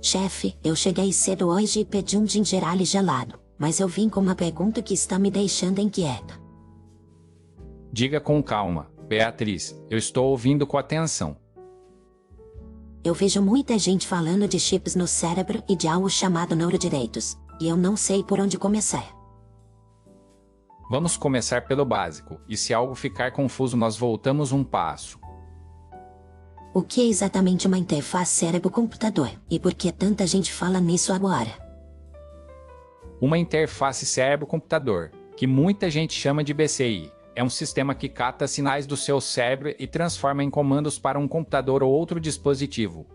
Chefe, eu cheguei cedo hoje e pedi um ginger ale gelado, mas eu vim com uma pergunta que está me deixando inquieta. Diga com calma, Beatriz, eu estou ouvindo com atenção. Eu vejo muita gente falando de chips no cérebro e de algo chamado neurodireitos, e eu não sei por onde começar. Vamos começar pelo básico, e se algo ficar confuso nós voltamos um passo. O que é exatamente uma interface cérebro-computador, e por que tanta gente fala nisso agora? Uma interface cérebro-computador, que muita gente chama de BCI, é um sistema que capta sinais do seu cérebro e transforma em comandos para um computador ou outro dispositivo.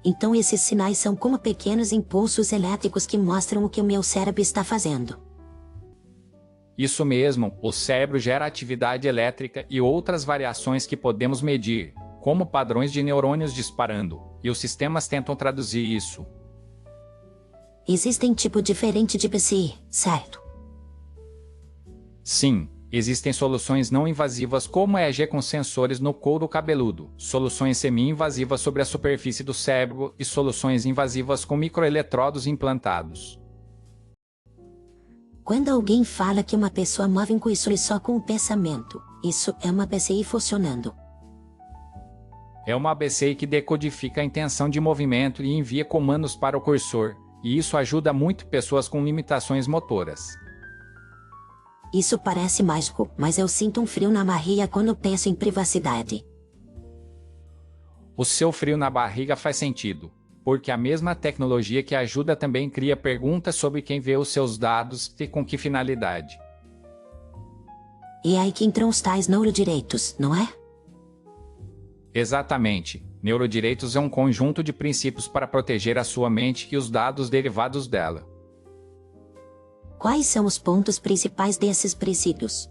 Então esses sinais são como pequenos impulsos elétricos que mostram o que o meu cérebro está fazendo. Isso mesmo, o cérebro gera atividade elétrica e outras variações que podemos medir, como padrões de neurônios disparando, e os sistemas tentam traduzir isso. Existem tipos diferentes de BCI, certo? Sim, existem soluções não invasivas como EEG com sensores no couro cabeludo, soluções semi-invasivas sobre a superfície do cérebro e soluções invasivas com microeletrodos implantados. Quando alguém fala que uma pessoa move um cursor só com o pensamento, isso é uma BCI funcionando. É uma BCI que decodifica a intenção de movimento e envia comandos para o cursor, e isso ajuda muito pessoas com limitações motoras. Isso parece mágico, mas eu sinto um frio na barriga quando penso em privacidade. O seu frio na barriga faz sentido, porque a mesma tecnologia que ajuda também cria perguntas sobre quem vê os seus dados e com que finalidade. E é aí que entram os tais neurodireitos, não é? Exatamente. Neurodireitos é um conjunto de princípios para proteger a sua mente e os dados derivados dela. Quais são os pontos principais desses princípios?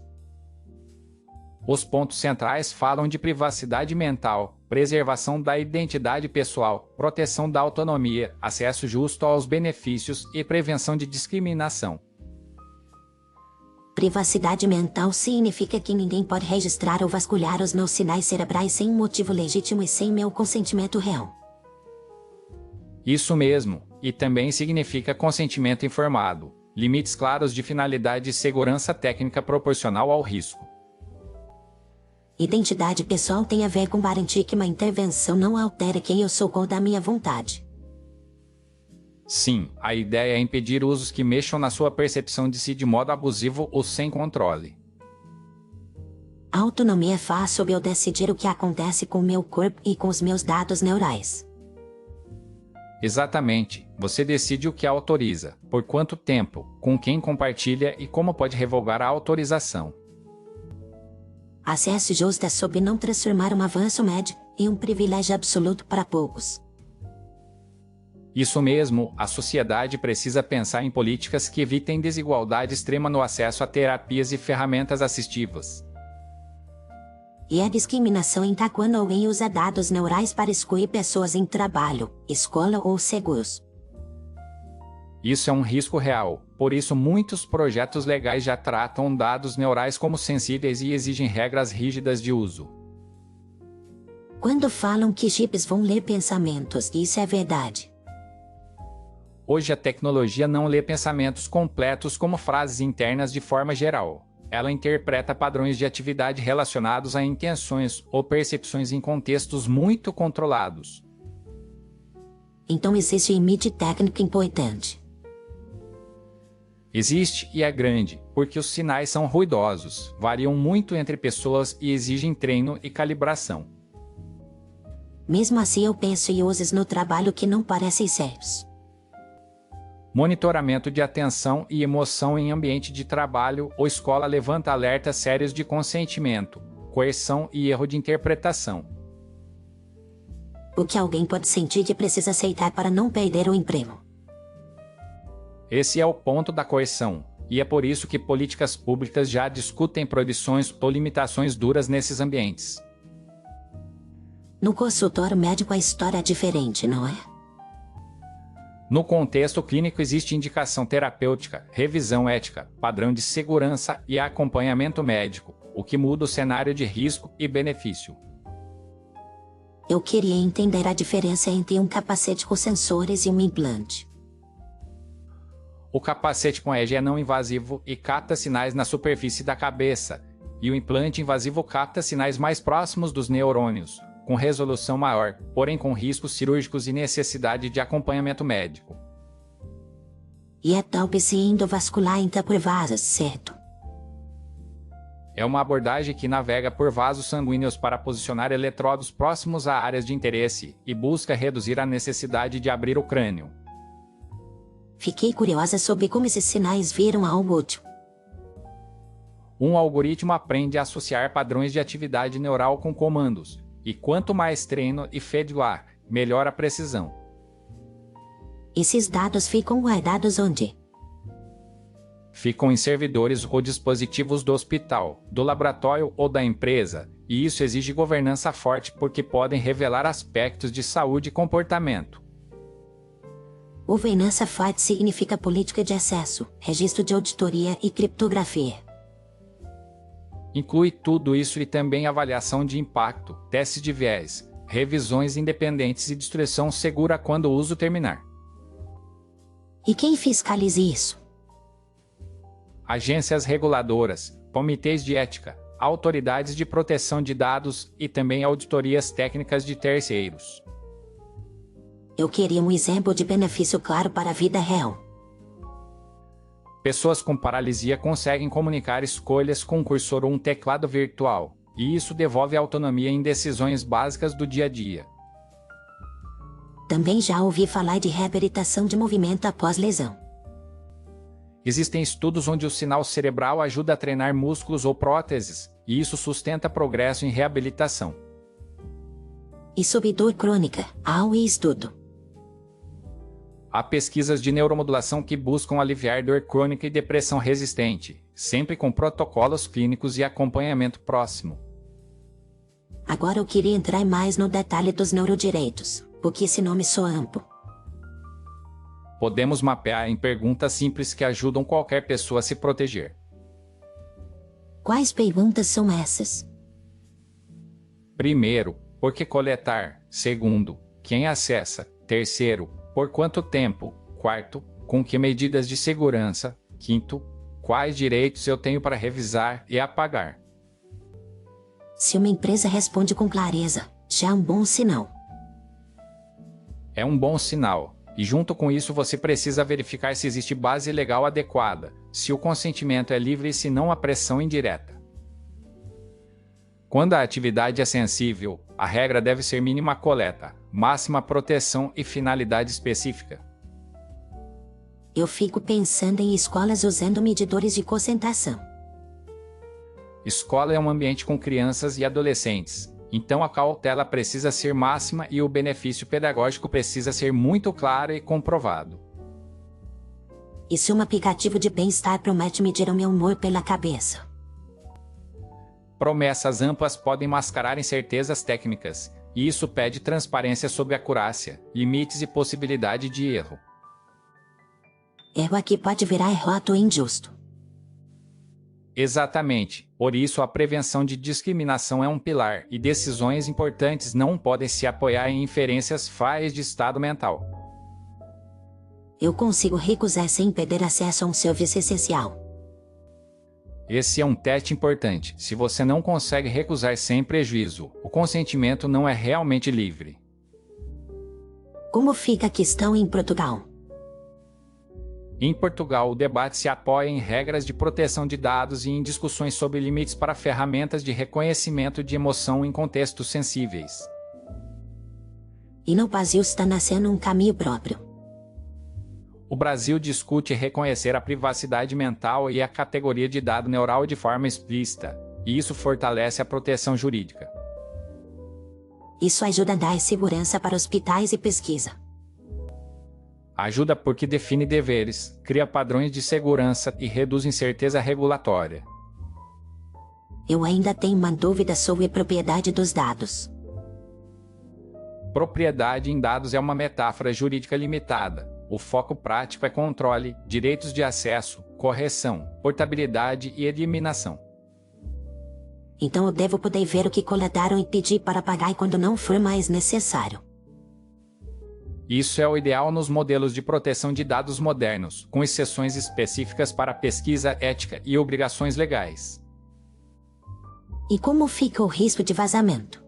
Os pontos centrais falam de privacidade mental, preservação da identidade pessoal, proteção da autonomia, acesso justo aos benefícios e prevenção de discriminação. Privacidade mental significa que ninguém pode registrar ou vasculhar os meus sinais cerebrais sem um motivo legítimo e sem meu consentimento real. Isso mesmo, e também significa consentimento informado, limites claros de finalidade e segurança técnica proporcional ao risco. Identidade pessoal tem a ver com garantir que uma intervenção não altere quem eu sou contra a minha vontade. Sim, a ideia é impedir usos que mexam na sua percepção de si de modo abusivo ou sem controle. A autonomia faz sobre eu decidir o que acontece com o meu corpo e com os meus dados neurais. Exatamente, você decide o que autoriza, por quanto tempo, com quem compartilha e como pode revogar a autorização. Acesso justo é sobre não transformar um avanço médio em um privilégio absoluto para poucos. Isso mesmo, a sociedade precisa pensar em políticas que evitem desigualdade extrema no acesso a terapias e ferramentas assistivas. E a discriminação está quando alguém usa dados neurais para excluir pessoas em trabalho, escola ou seguros. Isso é um risco real, por isso muitos projetos legais já tratam dados neurais como sensíveis e exigem regras rígidas de uso. Quando falam que chips vão ler pensamentos, isso é verdade. Hoje a tecnologia não lê pensamentos completos como frases internas de forma geral. Ela interpreta padrões de atividade relacionados a intenções ou percepções em contextos muito controlados. Então existe um limite técnico importante. Existe e é grande, porque os sinais são ruidosos, variam muito entre pessoas e exigem treino e calibração. Mesmo assim eu penso em usos no trabalho que não parecem sérios. Monitoramento de atenção e emoção em ambiente de trabalho ou escola levanta alertas sérios de consentimento, coerção e erro de interpretação. O que alguém pode sentir que precisa aceitar para não perder o emprego. Esse é o ponto da coerção, e é por isso que políticas públicas já discutem proibições ou limitações duras nesses ambientes. No consultório médico a história é diferente, não é? No contexto clínico existe indicação terapêutica, revisão ética, padrão de segurança e acompanhamento médico, o que muda o cenário de risco e benefício. Eu queria entender a diferença entre um capacete com sensores e um implante. O capacete com EEG é não invasivo e capta sinais na superfície da cabeça, e o implante invasivo capta sinais mais próximos dos neurônios, com resolução maior, porém com riscos cirúrgicos e necessidade de acompanhamento médico. E é talpece endovascular interpurvasa, certo? É uma abordagem que navega por vasos sanguíneos para posicionar eletrodos próximos a áreas de interesse e busca reduzir a necessidade de abrir o crânio. Fiquei curiosa sobre como esses sinais viram algo útil. Um algoritmo aprende a associar padrões de atividade neural com comandos, e quanto mais treino e feedback, melhor a precisão. Esses dados ficam guardados onde? Ficam em servidores ou dispositivos do hospital, do laboratório ou da empresa, e isso exige governança forte porque podem revelar aspectos de saúde e comportamento. Governança forte significa política de acesso, registro de auditoria e criptografia. Inclui tudo isso e também avaliação de impacto, testes de viés, revisões independentes e destruição segura quando o uso terminar. E quem fiscaliza isso? Agências reguladoras, comitês de ética, autoridades de proteção de dados e também auditorias técnicas de terceiros. Eu queria um exemplo de benefício claro para a vida real. Pessoas com paralisia conseguem comunicar escolhas com um cursor ou um teclado virtual, e isso devolve autonomia em decisões básicas do dia a dia. Também já ouvi falar de reabilitação de movimento após lesão. Existem estudos onde o sinal cerebral ajuda a treinar músculos ou próteses, e isso sustenta progresso em reabilitação. E sobre dor crônica, há um estudo. Há pesquisas de neuromodulação que buscam aliviar dor crônica e depressão resistente, sempre com protocolos clínicos e acompanhamento próximo. Agora eu queria entrar mais no detalhe dos neurodireitos, porque esse nome soa amplo. Podemos mapear em perguntas simples que ajudam qualquer pessoa a se proteger. Quais perguntas são essas? Primeiro, por que coletar? Segundo, quem acessa? Terceiro, por quanto tempo? Quarto, com que medidas de segurança? Quinto, quais direitos eu tenho para revisar e apagar? Se uma empresa responde com clareza, já é um bom sinal. É um bom sinal. E junto com isso você precisa verificar se existe base legal adequada, se o consentimento é livre e se não há pressão indireta. Quando a atividade é sensível, a regra deve ser mínima coleta, máxima proteção e finalidade específica. Eu fico pensando em escolas usando medidores de concentração. Escola é um ambiente com crianças e adolescentes, então a cautela precisa ser máxima e o benefício pedagógico precisa ser muito claro e comprovado. E se um aplicativo de bem-estar promete medir o meu humor pela cabeça? Promessas amplas podem mascarar incertezas técnicas, e isso pede transparência sobre a acurácia, limites e possibilidade de erro. Erro aqui pode virar errado ou injusto. Exatamente, por isso a prevenção de discriminação é um pilar, e decisões importantes não podem se apoiar em inferências falhas de estado mental. Eu consigo recusar sem perder acesso a um serviço essencial. Esse é um teste importante. Se você não consegue recusar sem prejuízo, o consentimento não é realmente livre. Como fica a questão em Portugal? Em Portugal, o debate se apoia em regras de proteção de dados e em discussões sobre limites para ferramentas de reconhecimento de emoção em contextos sensíveis. E no Brasil está nascendo um caminho próprio. O Brasil discute reconhecer a privacidade mental e a categoria de dado neural de forma explícita, e isso fortalece a proteção jurídica. Isso ajuda a dar segurança para hospitais e pesquisa. Ajuda porque define deveres, cria padrões de segurança e reduz incerteza regulatória. Eu ainda tenho uma dúvida sobre a propriedade dos dados. Propriedade em dados é uma metáfora jurídica limitada. O foco prático é controle, direitos de acesso, correção, portabilidade e eliminação. Então eu devo poder ver o que coletaram e pedir para pagar quando não for mais necessário. Isso é o ideal nos modelos de proteção de dados modernos, com exceções específicas para pesquisa ética e obrigações legais. E como fica o risco de vazamento?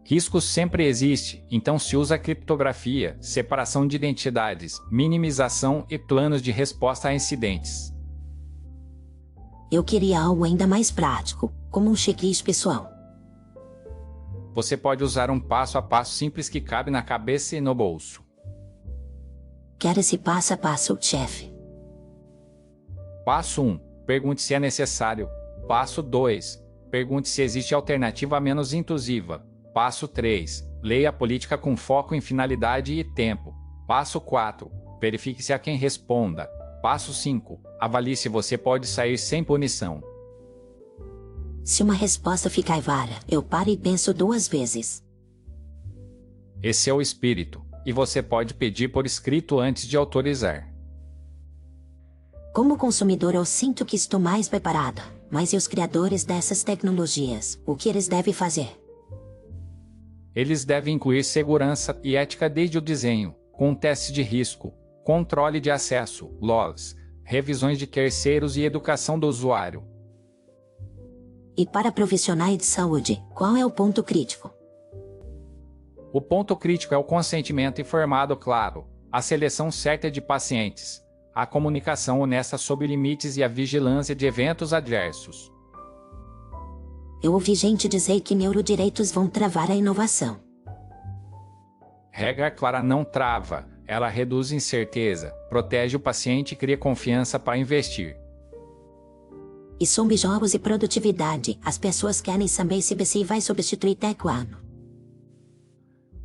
Risco sempre existe, então se usa criptografia, separação de identidades, minimização e planos de resposta a incidentes. Eu queria algo ainda mais prático, como um checklist pessoal. Você pode usar um passo a passo simples que cabe na cabeça e no bolso. Quero esse passo a passo, chefe. Passo 1. Pergunte se é necessário. Passo 2. Pergunte se existe alternativa menos intrusiva. Passo 3. Leia a política com foco em finalidade e tempo. Passo 4. Verifique se há quem responda. Passo 5. Avalie se você pode sair sem punição. Se uma resposta ficar vaga, eu paro e penso 2 vezes. Esse é o espírito, e você pode pedir por escrito antes de autorizar. Como consumidor, eu sinto que estou mais preparada. Mas e os criadores dessas tecnologias, o que eles devem fazer? Eles devem incluir segurança e ética desde o desenho, com teste de risco, controle de acesso, logs, revisões de terceiros e educação do usuário. E para profissionais de saúde, qual é o ponto crítico? O ponto crítico é o consentimento informado claro, a seleção certa de pacientes, a comunicação honesta sobre limites e a vigilância de eventos adversos. Eu ouvi gente dizer que neurodireitos vão travar a inovação. Regra clara não trava, ela reduz incerteza, protege o paciente e cria confiança para investir. E sobre jogos e produtividade, as pessoas querem saber se BCI vai substituir teclado.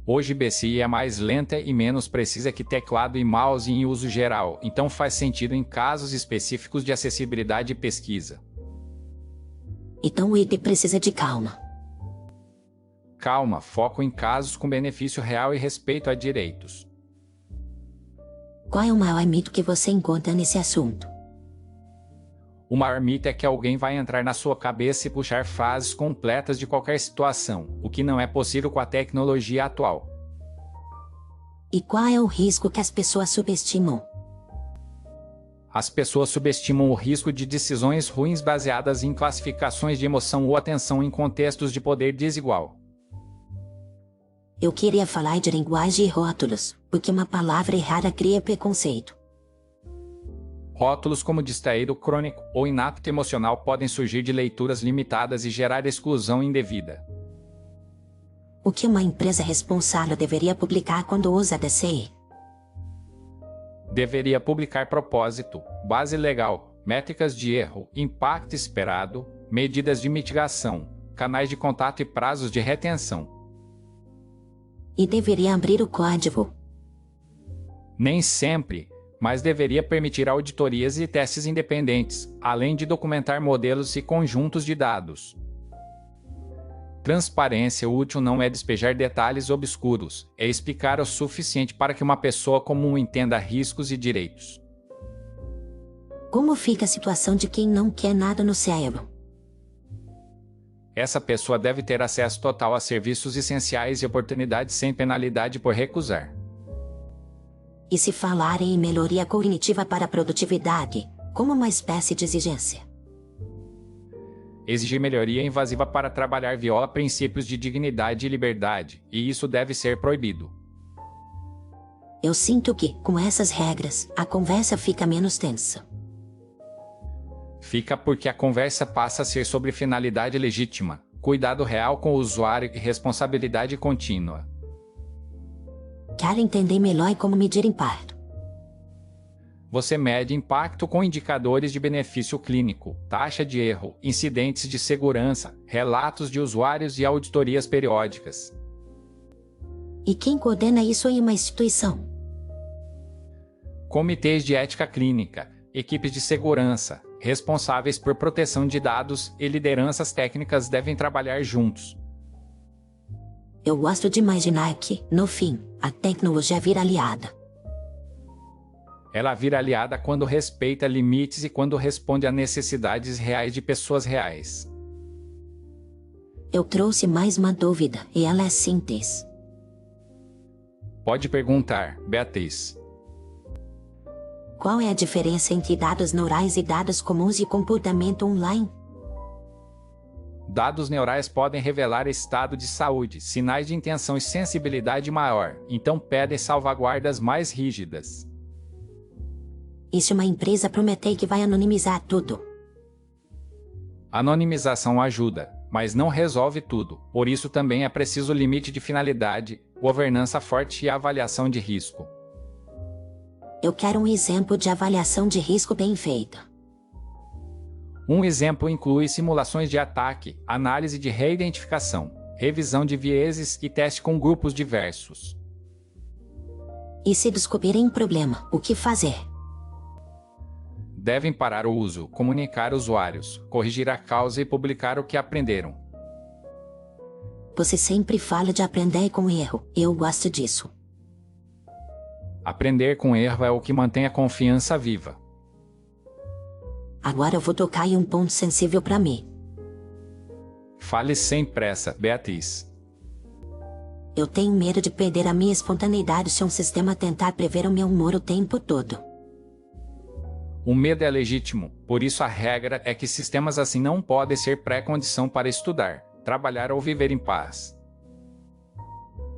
Hoje BCI é mais lenta e menos precisa que teclado e mouse em uso geral, então faz sentido em casos específicos de acessibilidade e pesquisa. Então o IT precisa de calma. Calma, foco em casos com benefício real e respeito a direitos. Qual é o maior mito que você encontra nesse assunto? O maior mito é que alguém vai entrar na sua cabeça e puxar frases completas de qualquer situação, o que não é possível com a tecnologia atual. E qual é o risco que as pessoas subestimam? As pessoas subestimam o risco de decisões ruins baseadas em classificações de emoção ou atenção em contextos de poder desigual. Eu queria falar de linguagem e rótulos, porque uma palavra errada cria preconceito. Rótulos como distraído crônico ou inapto emocional podem surgir de leituras limitadas e gerar exclusão indevida. O que uma empresa responsável deveria publicar quando usa DCI? Deveria publicar propósito, base legal, métricas de erro, impacto esperado, medidas de mitigação, canais de contato e prazos de retenção. E deveria abrir o código. Nem sempre, mas deveria permitir auditorias e testes independentes, além de documentar modelos e conjuntos de dados. Transparência útil não é despejar detalhes obscuros, é explicar o suficiente para que uma pessoa comum entenda riscos e direitos. Como fica a situação de quem não quer nada no cérebro? Essa pessoa deve ter acesso total a serviços essenciais e oportunidades sem penalidade por recusar. E se falarem em melhoria cognitiva para a produtividade, como uma espécie de exigência? Exigir melhoria invasiva para trabalhar viola princípios de dignidade e liberdade, e isso deve ser proibido. Eu sinto que, com essas regras, a conversa fica menos tensa. Fica porque a conversa passa a ser sobre finalidade legítima, cuidado real com o usuário e responsabilidade contínua. Quero entender melhor como medir impacto. Você mede impacto com indicadores de benefício clínico, taxa de erro, incidentes de segurança, relatos de usuários e auditorias periódicas. E quem coordena isso em uma instituição? Comitês de ética clínica, equipes de segurança, responsáveis por proteção de dados e lideranças técnicas devem trabalhar juntos. Eu gosto de imaginar que, no fim, a tecnologia vira aliada. Ela vira aliada quando respeita limites e quando responde a necessidades reais de pessoas reais. Eu trouxe mais uma dúvida, e ela é simples. Pode perguntar, Beatriz. Qual é a diferença entre dados neurais e dados comuns de comportamento online? Dados neurais podem revelar estado de saúde, sinais de intenção e sensibilidade maior, então pedem salvaguardas mais rígidas. E se uma empresa prometer que vai anonimizar tudo? Anonimização ajuda, mas não resolve tudo, por isso também é preciso limite de finalidade, governança forte e avaliação de risco. Eu quero um exemplo de avaliação de risco bem feita. Um exemplo inclui simulações de ataque, análise de reidentificação, revisão de vieses e teste com grupos diversos. E se descobrirem um problema, o que fazer? Devem parar o uso, comunicar usuários, corrigir a causa e publicar o que aprenderam. Você sempre fala de aprender com erro, e eu gosto disso. Aprender com erro é o que mantém a confiança viva. Agora eu vou tocar em um ponto sensível para mim. Fale sem pressa, Beatriz. Eu tenho medo de perder a minha espontaneidade se um sistema tentar prever o meu humor o tempo todo. O medo é legítimo, por isso a regra é que sistemas assim não podem ser pré-condição para estudar, trabalhar ou viver em paz.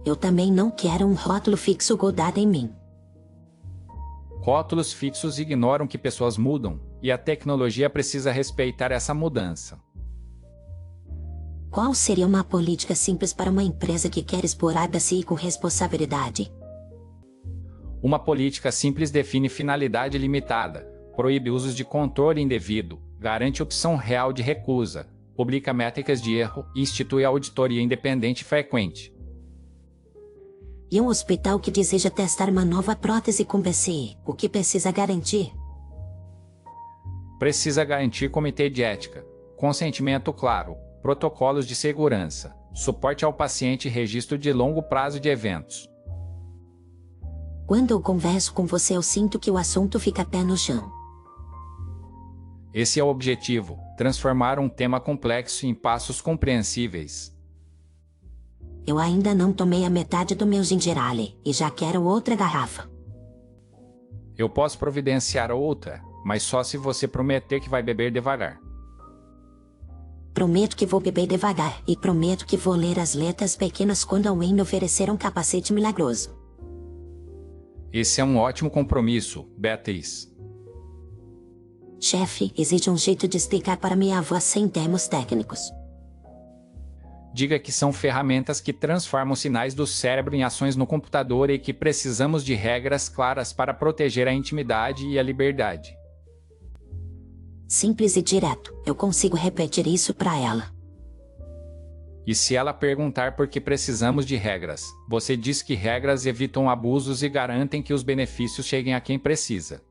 Eu também não quero um rótulo fixo grudado em mim. Rótulos fixos ignoram que pessoas mudam, e a tecnologia precisa respeitar essa mudança. Qual seria uma política simples para uma empresa que quer explorar da si com responsabilidade? Uma política simples define finalidade limitada, proíbe usos de controle indevido, garante opção real de recusa, publica métricas de erro e institui auditoria independente frequente. E um hospital que deseja testar uma nova prótese com PCI, o que precisa garantir? Precisa garantir comitê de ética, consentimento claro, protocolos de segurança, suporte ao paciente e registro de longo prazo de eventos. Quando eu converso com você, eu sinto que o assunto fica pé no chão. Esse é o objetivo, transformar um tema complexo em passos compreensíveis. Eu ainda não tomei a metade do meu ginger ale, e já quero outra garrafa. Eu posso providenciar outra, mas só se você prometer que vai beber devagar. Prometo que vou beber devagar, e prometo que vou ler as letras pequenas quando alguém me oferecer um capacete milagroso. Esse é um ótimo compromisso, Beatriz. Chefe, existe um jeito de explicar para minha avó sem termos técnicos. Diga que são ferramentas que transformam sinais do cérebro em ações no computador e que precisamos de regras claras para proteger a intimidade e a liberdade. Simples e direto, eu consigo repetir isso para ela. E se ela perguntar por que precisamos de regras, você diz que regras evitam abusos e garantem que os benefícios cheguem a quem precisa.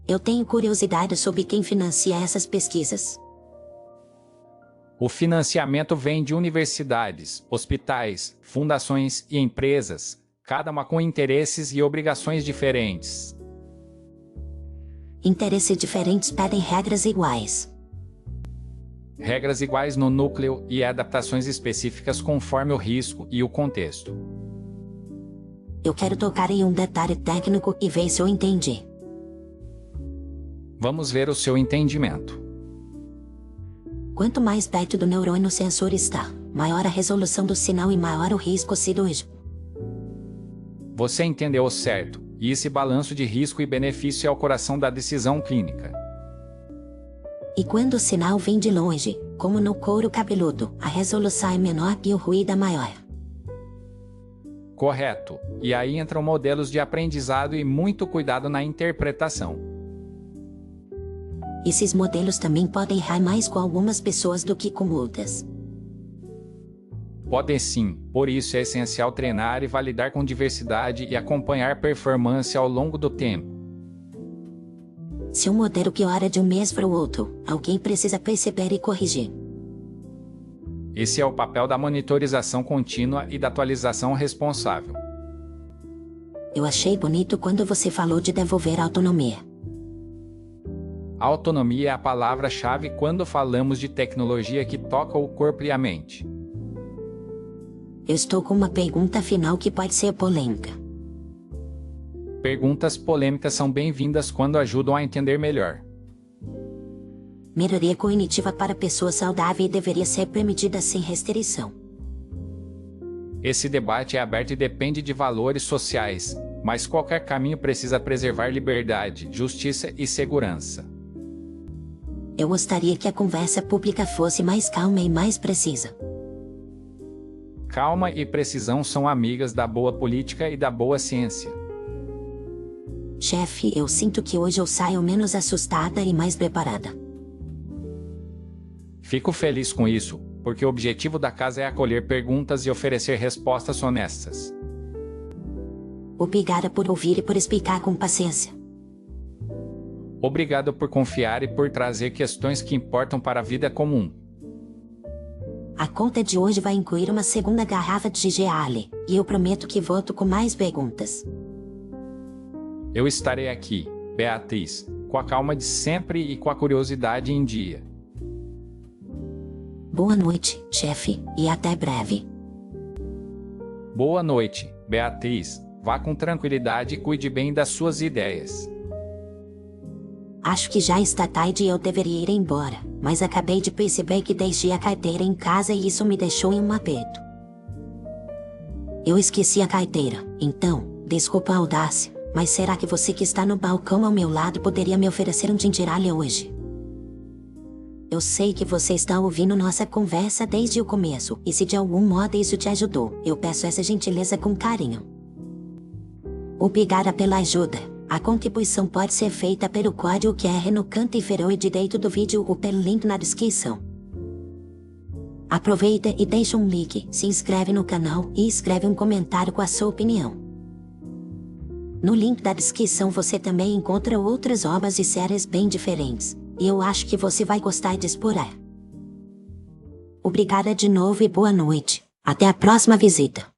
Eu tenho curiosidade sobre quem financia essas pesquisas. O financiamento vem de universidades, hospitais, fundações e empresas, cada uma com interesses e obrigações diferentes. Interesses diferentes pedem regras iguais. Regras iguais no núcleo e adaptações específicas conforme o risco e o contexto. Eu quero tocar em um detalhe técnico e ver se eu entendi. Vamos ver o seu entendimento. Quanto mais perto do neurônio o sensor está, maior a resolução do sinal e maior o risco cirúrgico. Você entendeu certo, e esse balanço de risco e benefício é o coração da decisão clínica. E quando o sinal vem de longe, como no couro cabeludo, a resolução é menor e o ruído é maior. Correto, e aí entram modelos de aprendizado e muito cuidado na interpretação. Esses modelos também podem errar mais com algumas pessoas do que com outras. Podem sim, por isso é essencial treinar e validar com diversidade e acompanhar performance ao longo do tempo. Se um modelo piora de um mês para o outro, alguém precisa perceber e corrigir. Esse é o papel da monitorização contínua e da atualização responsável. Eu achei bonito quando você falou de devolver a autonomia. A autonomia é a palavra-chave quando falamos de tecnologia que toca o corpo e a mente. Eu estou com uma pergunta final que pode ser polêmica. Perguntas polêmicas são bem-vindas quando ajudam a entender melhor. Melhoria cognitiva para pessoas saudáveis deveria ser permitida sem restrição. Esse debate é aberto e depende de valores sociais, mas qualquer caminho precisa preservar liberdade, justiça e segurança. Eu gostaria que a conversa pública fosse mais calma e mais precisa. Calma e precisão são amigas da boa política e da boa ciência. Chefe, eu sinto que hoje eu saio menos assustada e mais preparada. Fico feliz com isso, porque o objetivo da casa é acolher perguntas e oferecer respostas honestas. Obrigada por ouvir e por explicar com paciência. Obrigado por confiar e por trazer questões que importam para a vida comum. A conta de hoje vai incluir uma segunda garrafa de Geale, e eu prometo que volto com mais perguntas. Eu estarei aqui, Beatriz, com a calma de sempre e com a curiosidade em dia. Boa noite, chefe, e até breve. Boa noite, Beatriz. Vá com tranquilidade e cuide bem das suas ideias. Acho que já está tarde e eu deveria ir embora, mas acabei de perceber que deixei a carteira em casa e isso me deixou em um aperto. Eu esqueci a carteira, então, desculpa a audácia, mas será que você que está no balcão ao meu lado poderia me oferecer um ginger-ale hoje? Eu sei que você está ouvindo nossa conversa desde o começo, e se de algum modo isso te ajudou, eu peço essa gentileza com carinho. Obrigada pela ajuda. A contribuição pode ser feita pelo código QR no canto inferior direito do vídeo ou pelo link na descrição. Aproveita e deixa um like, se inscreve no canal e escreve um comentário com a sua opinião. No link da descrição você também encontra outras obras e séries bem diferentes, e eu acho que você vai gostar de explorar. Obrigada de novo e boa noite. Até a próxima visita.